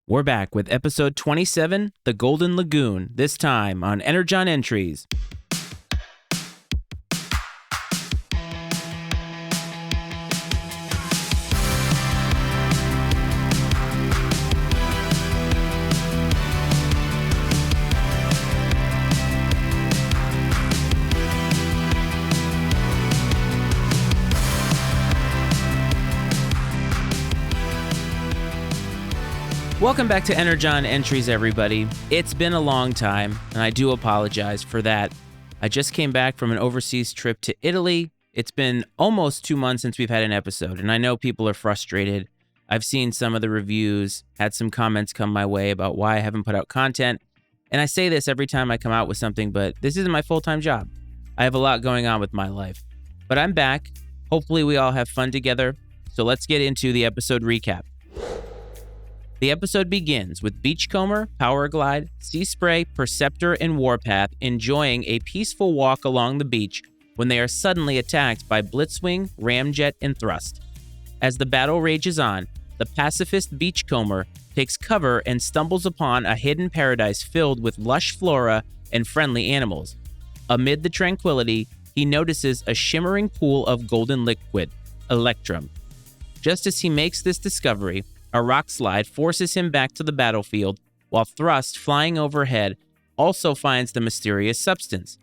We're back with episode 27, The Golden Lagoon, this time on Energon Entries. Welcome back to Energon Entries, everybody. It's been a long time, and I do apologize for that. I just came back from an overseas trip to Italy. It's been almost 2 months since we've had an episode, and I know people are frustrated. I've seen some of the reviews, had some comments come my way about why I haven't put out content, and I say this every time I come out with something, but this isn't my full-time job. I have a lot going on with my life. But I'm back. Hopefully we all have fun together, so let's get into the episode recap. The episode begins with Beachcomber, Powerglide, Sea Spray, Perceptor, and Warpath enjoying a peaceful walk along the beach when they are suddenly attacked by Blitzwing, Ramjet, and Thrust. As the battle rages on, the pacifist Beachcomber takes cover and stumbles upon a hidden paradise filled with lush flora and friendly animals. Amid the tranquility, he notices a shimmering pool of golden liquid, Electrum. Just as he makes this discovery, a rock slide forces him back to the battlefield, while Thrust, flying overhead, also finds the mysterious substance.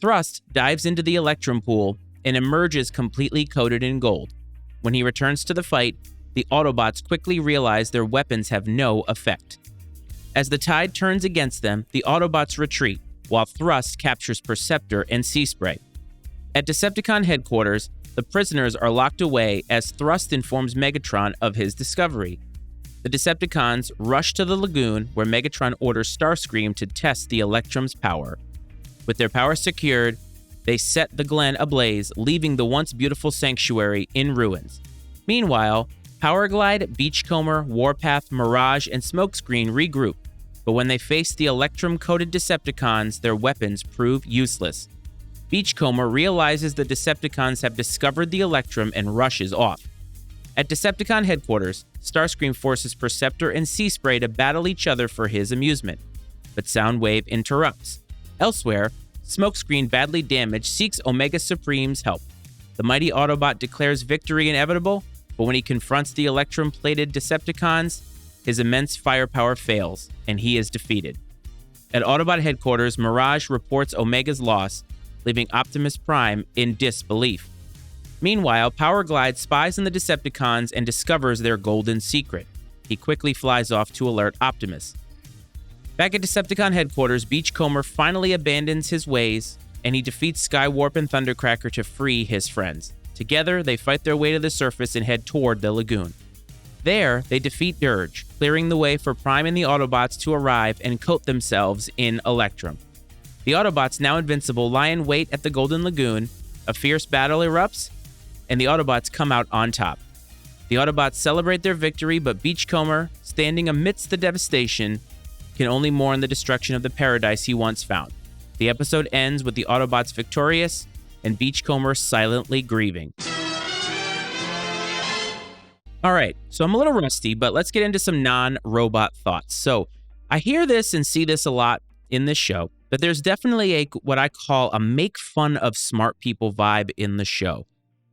Thrust dives into the Electrum pool and emerges completely coated in gold. When he returns to the fight, the Autobots quickly realize their weapons have no effect. As the tide turns against them, the Autobots retreat, while Thrust captures Perceptor and Sea Spray. At Decepticon headquarters, the prisoners are locked away as Thrust informs Megatron of his discovery. The Decepticons rush to the lagoon where Megatron orders Starscream to test the Electrum's power. With their power secured, they set the Glen ablaze, leaving the once beautiful sanctuary in ruins. Meanwhile, Powerglide, Beachcomber, Warpath, Mirage, and Smokescreen regroup, but when they face the Electrum-coated Decepticons, their weapons prove useless. Beachcomber realizes the Decepticons have discovered the Electrum and rushes off. At Decepticon headquarters, Starscream forces Perceptor and Sea Spray to battle each other for his amusement, but Soundwave interrupts. Elsewhere, Smokescreen, badly damaged, seeks Omega Supreme's help. The mighty Autobot declares victory inevitable, but when he confronts the Electrum-plated Decepticons, his immense firepower fails, and he is defeated. At Autobot headquarters, Mirage reports Omega's loss, leaving Optimus Prime in disbelief. Meanwhile, Powerglide spies on the Decepticons and discovers their golden secret. He quickly flies off to alert Optimus. Back at Decepticon headquarters, Beachcomber finally abandons his ways, and he defeats Skywarp and Thundercracker to free his friends. Together, they fight their way to the surface and head toward the lagoon. There, they defeat Dirge, clearing the way for Prime and the Autobots to arrive and coat themselves in Electrum. The Autobots, now invincible, lie in wait at the Golden Lagoon, a fierce battle erupts, and the Autobots come out on top. The Autobots celebrate their victory, but Beachcomber, standing amidst the devastation, can only mourn the destruction of the paradise he once found. The episode ends with the Autobots victorious and Beachcomber silently grieving. Alright, so I'm a little rusty, but let's get into some non-robot thoughts. So, I hear this and see this a lot in this show, but there's definitely what I call a make fun of smart people vibe in the show.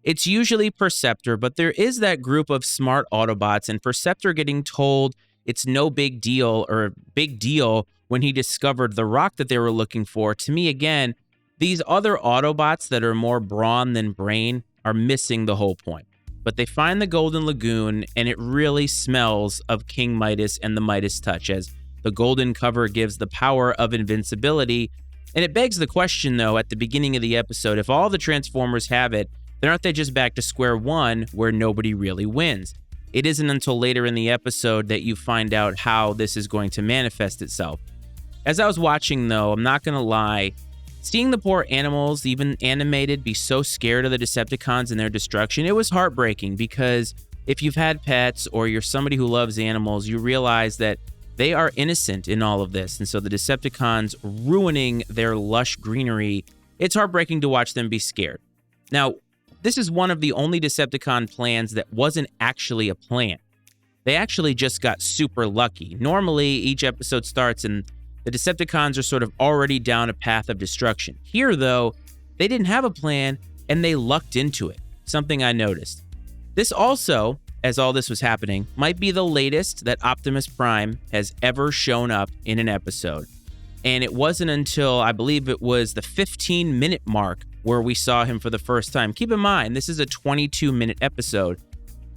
It's usually Perceptor, but there is that group of smart Autobots, and Perceptor getting told it's no big deal or big deal when he discovered the rock that they were looking for. To me, again, these other Autobots that are more brawn than brain are missing the whole point. But they find the Golden Lagoon, and it really smells of King Midas and the Midas Touch, as the golden cover gives the power of invincibility. And it begs the question, though, at the beginning of the episode, if all the Transformers have it, then aren't they just back to square one where nobody really wins? It isn't until later in the episode that you find out how this is going to manifest itself. As I was watching, though, I'm not going to lie, seeing the poor animals, even animated, be so scared of the Decepticons and their destruction, it was heartbreaking, because if you've had pets or you're somebody who loves animals, you realize that they are innocent in all of this. And so the Decepticons ruining their lush greenery, it's heartbreaking to watch them be scared. Now, this is one of the only Decepticon plans that wasn't actually a plan. They actually just got super lucky. Normally, each episode starts and the Decepticons are sort of already down a path of destruction. Here, though, they didn't have a plan and they lucked into it, something I noticed. This also, as all this was happening, might be the latest that Optimus Prime has ever shown up in an episode. And it wasn't until, I believe it was the 15-minute mark where we saw him for the first time. Keep in mind, this is a 22-minute episode.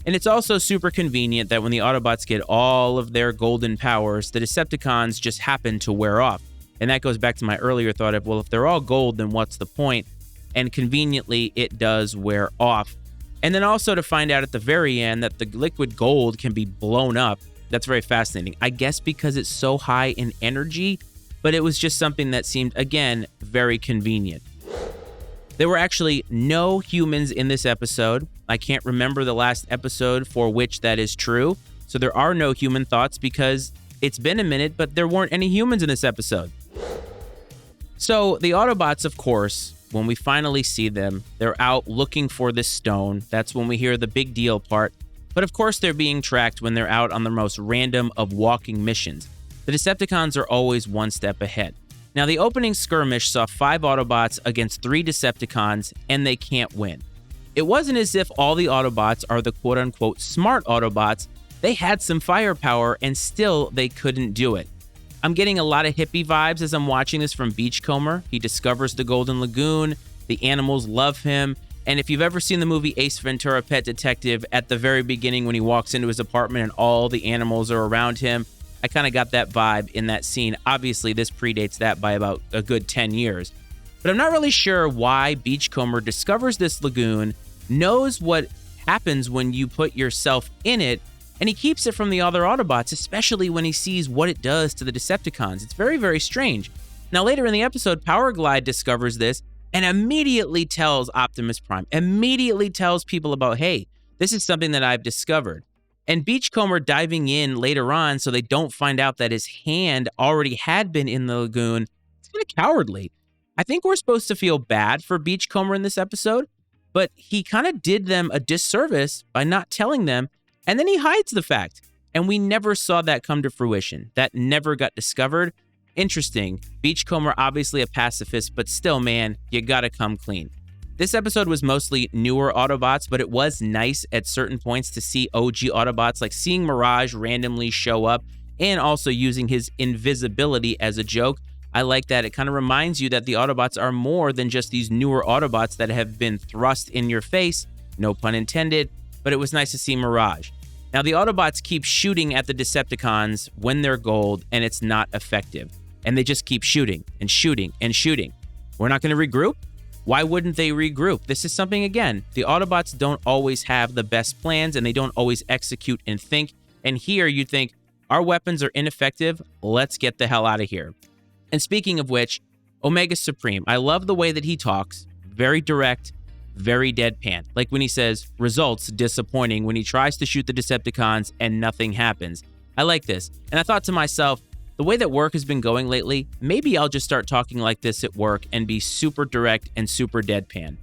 And it's also super convenient that when the Autobots get all of their golden powers, the Decepticons just happen to wear off. And that goes back to my earlier thought of, well, if they're all gold, then what's the point? And conveniently, it does wear off. And then also to find out at the very end that the liquid gold can be blown up. That's very fascinating. I guess because it's so high in energy, but it was just something that seemed, again, very convenient. There were actually no humans in this episode. I can't remember the last episode for which that is true. So there are no human thoughts because it's been a minute, but there weren't any humans in this episode. So the Autobots, of course, when we finally see them, they're out looking for this stone. That's when we hear the big deal part. But of course, they're being tracked when they're out on the most random of walking missions. The Decepticons are always one step ahead. Now, the opening skirmish saw 5 Autobots against 3 Decepticons, and they can't win. It wasn't as if all the Autobots are the quote-unquote smart Autobots. They had some firepower, and still they couldn't do it. I'm getting a lot of hippie vibes as I'm watching this from Beachcomber. He discovers the Golden Lagoon, the animals love him, and if you've ever seen the movie Ace Ventura: Pet Detective, at the very beginning when he walks into his apartment and all the animals are around him, I kind of got that vibe in that scene. Obviously, this predates that by about a good 10 years. But I'm not really sure why Beachcomber discovers this lagoon, knows what happens when you put yourself in it, and he keeps it from the other Autobots, especially when he sees what it does to the Decepticons. It's very, very strange. Now, later in the episode, Powerglide discovers this and immediately tells Optimus Prime, immediately tells people about, hey, this is something that I've discovered. And Beachcomber diving in later on so they don't find out that his hand already had been in the lagoon, it's kind of cowardly. I think we're supposed to feel bad for Beachcomber in this episode, but he kind of did them a disservice by not telling them, and then he hides the fact. And we never saw that come to fruition. That never got discovered. Interesting. Beachcomber, obviously a pacifist, but still, man, you gotta come clean. This episode was mostly newer Autobots, but it was nice at certain points to see OG Autobots, like seeing Mirage randomly show up and also using his invisibility as a joke. I like that. It kind of reminds you that the Autobots are more than just these newer Autobots that have been thrust in your face, no pun intended, but it was nice to see Mirage. Now, the Autobots keep shooting at the Decepticons when they're gold, and it's not effective. And they just keep shooting and shooting and shooting. We're not going to regroup? Why wouldn't they regroup? This is something, again, the Autobots don't always have the best plans and they don't always execute and think. And here you think, our weapons are ineffective, let's get the hell out of here. And speaking of which, Omega Supreme, I love the way that he talks, very direct, very deadpan. Like when he says, results disappointing, when he tries to shoot the Decepticons and nothing happens. I like this. And I thought to myself, the way that work has been going lately, maybe I'll just start talking like this at work and be super direct and super deadpan.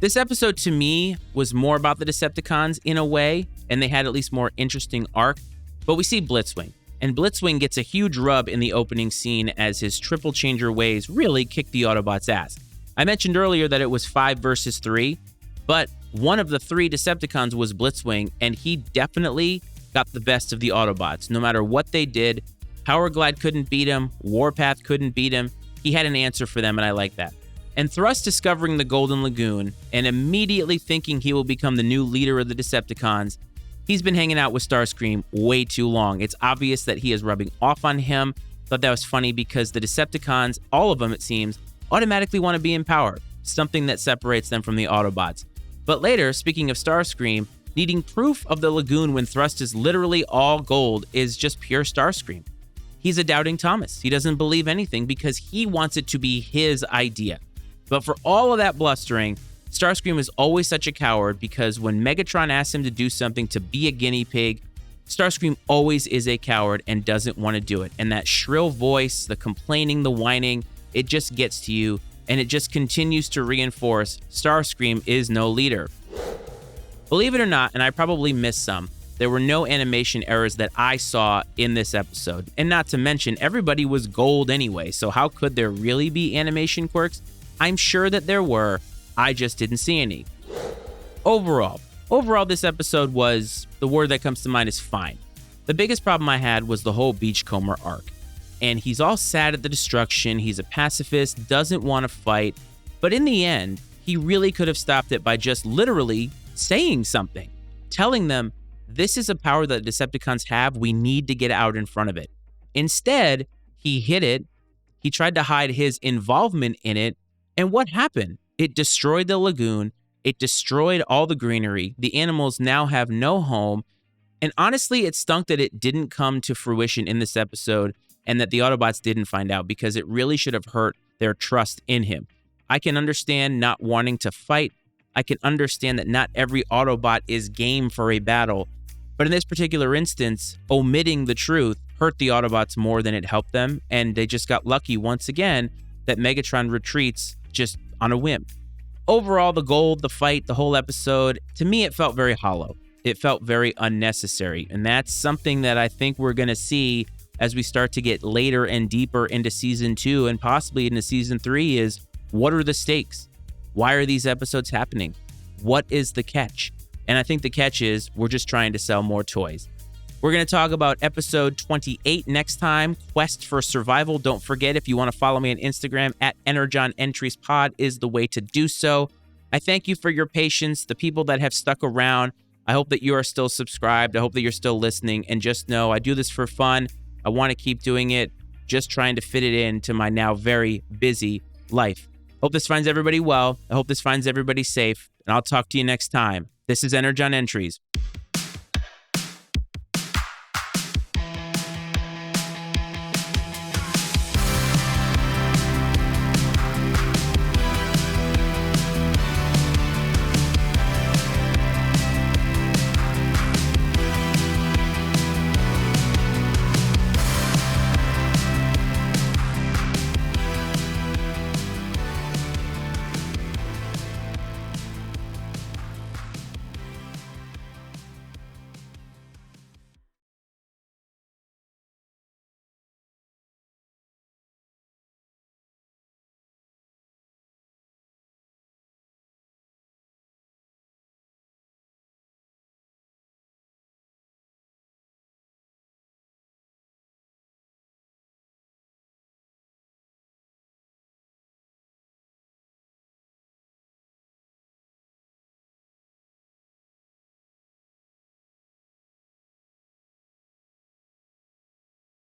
This episode to me was more about the Decepticons in a way, and they had at least more interesting arc, but we see Blitzwing. And Blitzwing gets a huge rub in the opening scene as his triple changer ways really kick the Autobots' ass. I mentioned earlier that it was 5 versus 3, but one of the 3 Decepticons was Blitzwing, and he definitely got the best of the Autobots. No matter what they did, Powerglide couldn't beat him, Warpath couldn't beat him. He had an answer for them, and I like that. And Thrust discovering the Golden Lagoon and immediately thinking he will become the new leader of the Decepticons, he's been hanging out with Starscream way too long. It's obvious that he is rubbing off on him. Thought that was funny because the Decepticons, all of them it seems, automatically want to be in power, something that separates them from the Autobots. But later, speaking of Starscream, needing proof of the lagoon when Thrust is literally all gold is just pure Starscream. He's a doubting Thomas. He doesn't believe anything because he wants it to be his idea. But for all of that blustering, Starscream is always such a coward because when Megatron asks him to do something to be a guinea pig, Starscream always is a coward and doesn't want to do it. And that shrill voice, the complaining, the whining, it just gets to you, and it just continues to reinforce Starscream is no leader. Believe it or not, and I probably missed some, the There were no animation errors that I saw in this episode. And not to mention, everybody was gold anyway, so how could there really be animation quirks? I'm sure that there were, I just didn't see any. Overall, this episode was, the word that comes to mind is fine. The biggest problem I had was the whole Beachcomber arc. And he's all sad at the destruction, he's a pacifist, doesn't want to fight, but in the end, he really could have stopped it by just literally saying something, telling them, this is a power that Decepticons have, we need to get out in front of it. Instead, he hid it, he tried to hide his involvement in it, and what happened? It destroyed the lagoon, it destroyed all the greenery, the animals now have no home, and honestly, it stunk that it didn't come to fruition in this episode and that the Autobots didn't find out, because it really should have hurt their trust in him. I can understand not wanting to fight, I can understand that not every Autobot is game for a battle, but in this particular instance, omitting the truth hurt the Autobots more than it helped them, and they just got lucky once again that Megatron retreats just on a whim. Overall, the gold, the fight, the whole episode, to me it felt very hollow. It felt very unnecessary, and that's something that I think we're going to see as we start to get later and deeper into Season 2 and possibly into Season 3 is, what are the stakes? Why are these episodes happening? What is the catch? And I think the catch is we're just trying to sell more toys. We're going to talk about episode 28 next time, Quest for Survival. Don't forget, if you want to follow me on Instagram, @EnergonEntriesPod is the way to do so. I thank you for your patience, the people that have stuck around. I hope that you are still subscribed. I hope that you're still listening. And just know, I do this for fun. I want to keep doing it, just trying to fit it into my now very busy life. Hope this finds everybody well. I hope this finds everybody safe. And I'll talk to you next time. This is Energon Entries.